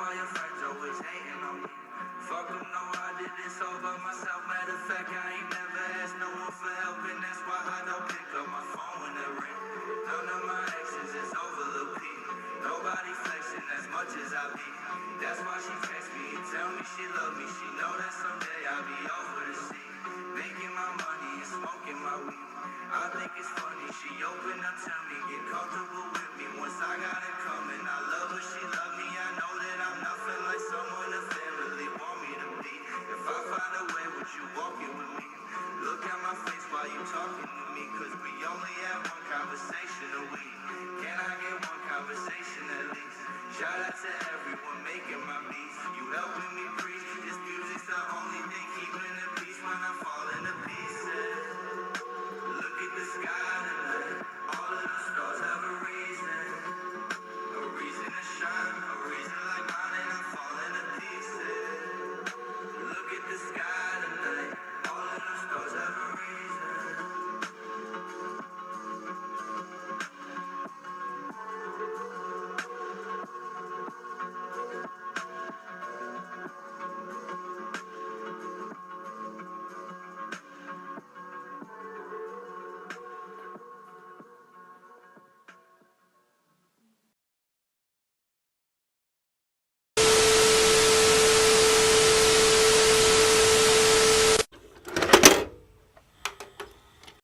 why your friends always hating on me. Fuck them, no, I did this all by myself. Matter of fact, I ain't never asked no one for help, and that's why I don't pick up my phone when it ring. None of my exes is over Lil P. Nobody flexing as much as I be. That's why she text me and tell me she love me. She know that someday I'll be over the sea, making my money and smoking my weed. I think it's funny, she open up to me, get comfortable with me. Once I got it coming, I love her, she love me. I know that I'm nothing like someone the family want me to be. If I find a way, would you walk it with me? Look at my face while you talking to me, cause we only have one conversation a week. Can I get one conversation at least? Shout out to everyone making my beats. You helping me